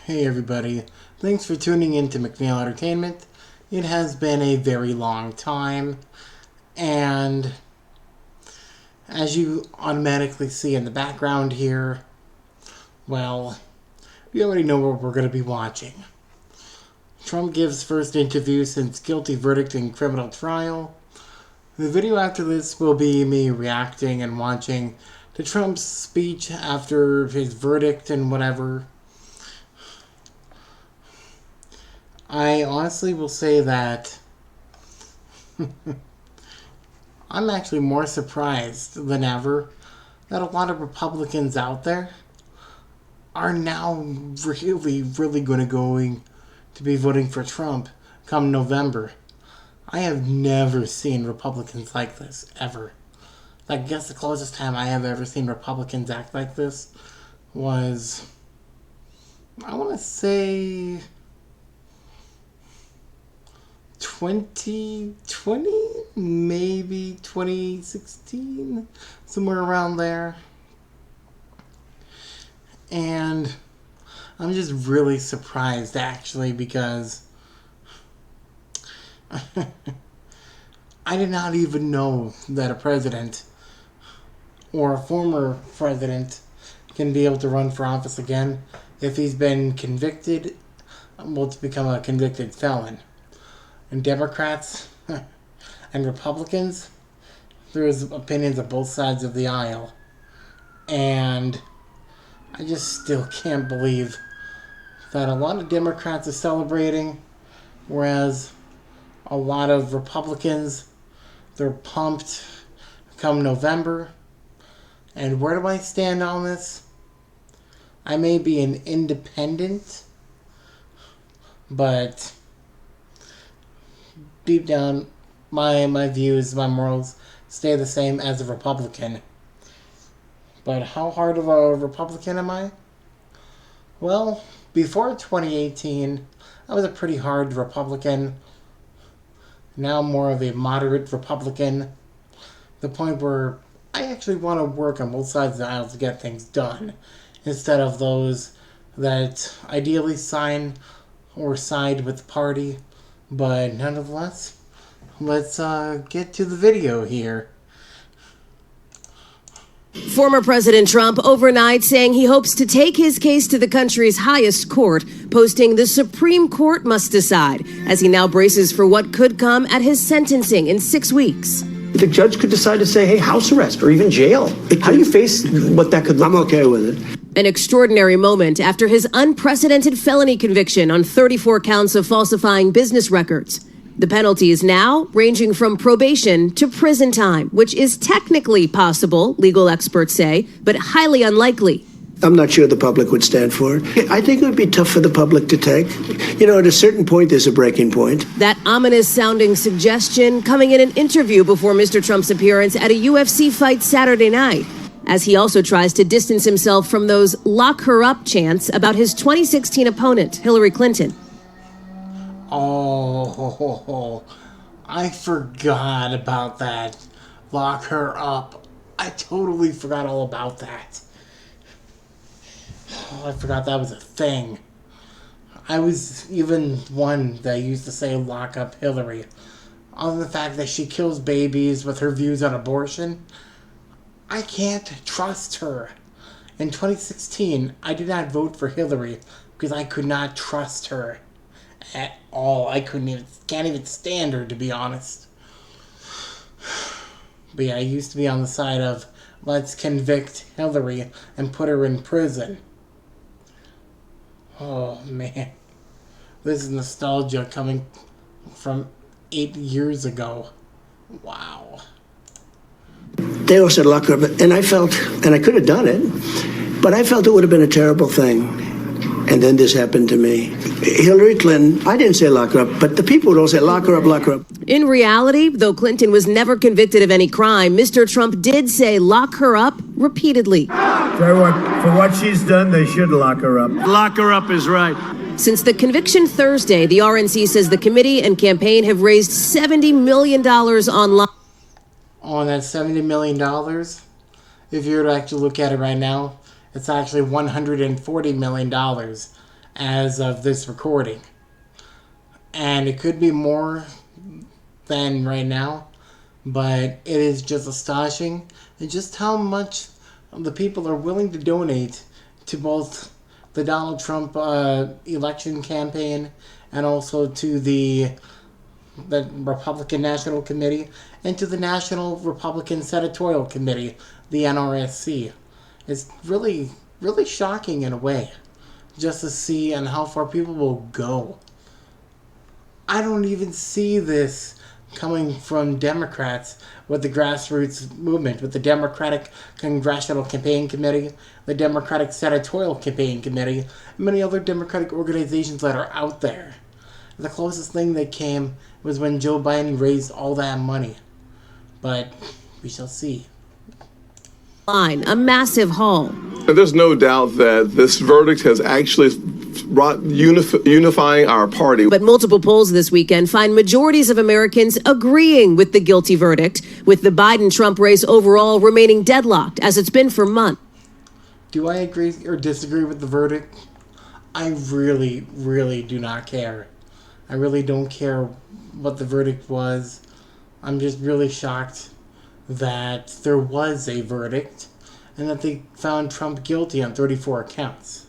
Hey everybody, thanks for tuning in to McNeil Entertainment. It has been a very long time, and as you automatically see in the background here, well, we already know what we're going to be watching. Trump gives first interview since guilty verdict in criminal trial. The video after this will be me reacting and watching to Trump's speech after his verdict and whatever. I honestly will say that I'm actually more surprised than ever that a lot of Republicans out there are now really going to be voting for Trump come November. I have never seen Republicans like this, ever. I guess the closest time I have ever seen Republicans act like this was, I want to say, 2020, maybe 2016, somewhere around there. And I'm just really surprised, actually, because I did not even know that a president or a former president can be able to run for office again if he's been convicted, well, to become a convicted felon. And Democrats and Republicans, there's opinions of both sides of the aisle. And I just still can't believe that a lot of Democrats are celebrating, whereas a lot of Republicans, they're pumped come November. And where do I stand on this? I may be an independent, but deep down, my views, my morals stay the same as a Republican. But how hard of a Republican am I? Well, before 2018, I was a pretty hard Republican. Now more of a moderate Republican. The point where I actually want to work on both sides of the aisle to get things done, instead of those that ideally sign or side with the party. But nonetheless, let's get to the video here. Former President Trump overnight saying he hopes to take his case to the country's highest court, posting the Supreme Court must decide, as he now braces for what could come at his sentencing in 6 weeks. The judge could decide to say, hey, house arrest or even jail. How do you face what that could look like? I'm okay with it. An extraordinary moment after his unprecedented felony conviction on 34 counts of falsifying business records. The penalty is now ranging from probation to prison time, which is technically possible, legal experts say, but highly unlikely. I'm not sure the public would stand for it. I think it would be tough for the public to take. You know, at a certain point, there's a breaking point. That ominous-sounding suggestion coming in an interview before Mr. Trump's appearance at a UFC fight Saturday night, as he also tries to distance himself from those lock her up chants about his 2016 opponent, Hillary Clinton. Oh, I forgot about that. Lock her up. I totally forgot all about that. Oh, I forgot that was a thing. I was even one that used to say lock up Hillary. On the fact that she kills babies with her views on abortion. I can't trust her. In 2016, I did not vote for Hillary because I could not trust her at all. I can't even stand her, to be honest. But yeah, I used to be on the side of let's convict Hillary and put her in prison. Oh man, this is nostalgia coming from 8 years ago. Wow. They all said lock her up, and I felt, and I could have done it, but I felt it would have been a terrible thing. And then this happened to me. Hillary Clinton, I didn't say lock her up, but the people would all say lock her up, lock her up. In reality, though Clinton was never convicted of any crime, Mr. Trump did say lock her up repeatedly. For what she's done, they should lock her up. Lock her up is right. Since the conviction Thursday, the RNC says the committee and campaign have raised $70 million online. On that $70 million, if you were to actually look at it right now, it's actually $140 million as of this recording. And it could be more than right now, but it is just astonishing and just how much the people are willing to donate to both the Donald Trump election campaign and also to the Republican National Committee and to the National Republican Senatorial Committee, the NRSC. It's really, really shocking in a way just to see and how far people will go. I don't even see this coming from Democrats with the grassroots movement, with the Democratic Congressional Campaign Committee, the Democratic Senatorial Campaign Committee, and many other Democratic organizations that are out there. The closest thing that came was when Joe Biden raised all that money. But we shall see. A massive haul. And there's no doubt that this verdict has actually brought unifying our party. But multiple polls this weekend find majorities of Americans agreeing with the guilty verdict, with the Biden-Trump race overall remaining deadlocked, as it's been for months. Do I agree or disagree with the verdict? I really, really do not care. I really don't care what the verdict was. I'm just really shocked that there was a verdict and that they found Trump guilty on 34 counts.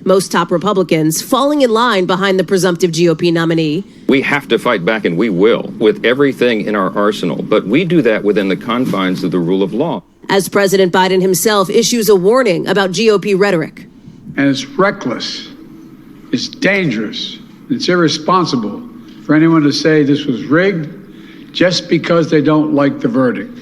Most top Republicans falling in line behind the presumptive GOP nominee. We have to fight back, and we will, with everything in our arsenal. But we do that within the confines of the rule of law. As President Biden himself issues a warning about GOP rhetoric. And it's reckless, it's dangerous, it's irresponsible for anyone to say this was rigged just because they don't like the verdict.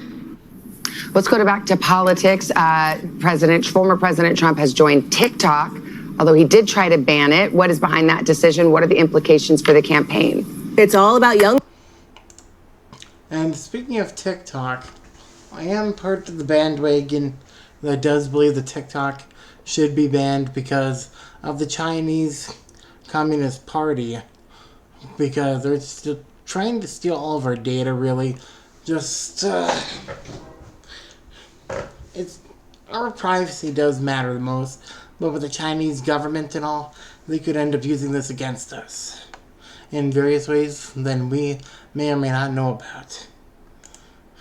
Let's go back to politics. Former President Trump has joined TikTok, although he did try to ban it. What is behind that decision? What are the implications for the campaign? It's all about young. And speaking of TikTok, I am part of the bandwagon that does believe that TikTok should be banned because of the Chinese Communist Party, because they're still trying to steal all of our data, really. It's our privacy does matter the most, but with the Chinese government and all, they could end up using this against us in various ways that we may or may not know about.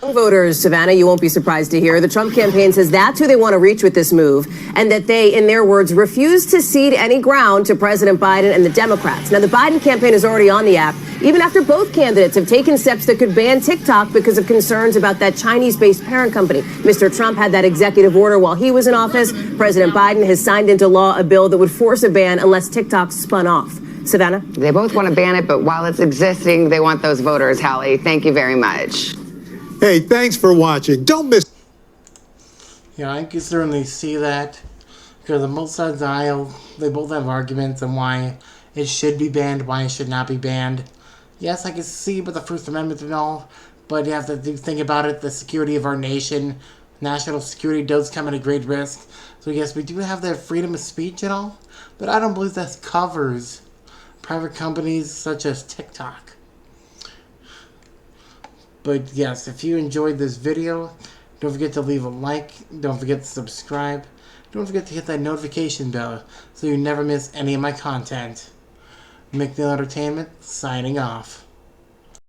Voters, Savannah, you won't be surprised to hear the Trump campaign says that's who they want to reach with this move, and that they, in their words, refuse to cede any ground to President Biden and the Democrats. Now, the Biden campaign is already on the app, even after both candidates have taken steps that could ban TikTok because of concerns about that Chinese-based parent company. Mr. Trump had that executive order while he was in office. President Biden has signed into law a bill that would force a ban unless TikTok spun off. Savannah? They both want to ban it, but while it's existing, they want those voters, Hallie. Thank you very much. Hey, thanks for watching. Don't miss. Yeah, I can certainly see that, because on both sides of the aisle, they both have arguments on why it should be banned, why it should not be banned. Yes, I can see with the First Amendment and all, but you have to think about it, the security of our nation, national security does come at a great risk. So yes, we do have that freedom of speech and all, but I don't believe that covers private companies such as TikTok. But yes, if you enjoyed this video, don't forget to leave a like, don't forget to subscribe, don't forget to hit that notification bell so you never miss any of my content. McNeil Entertainment, signing off.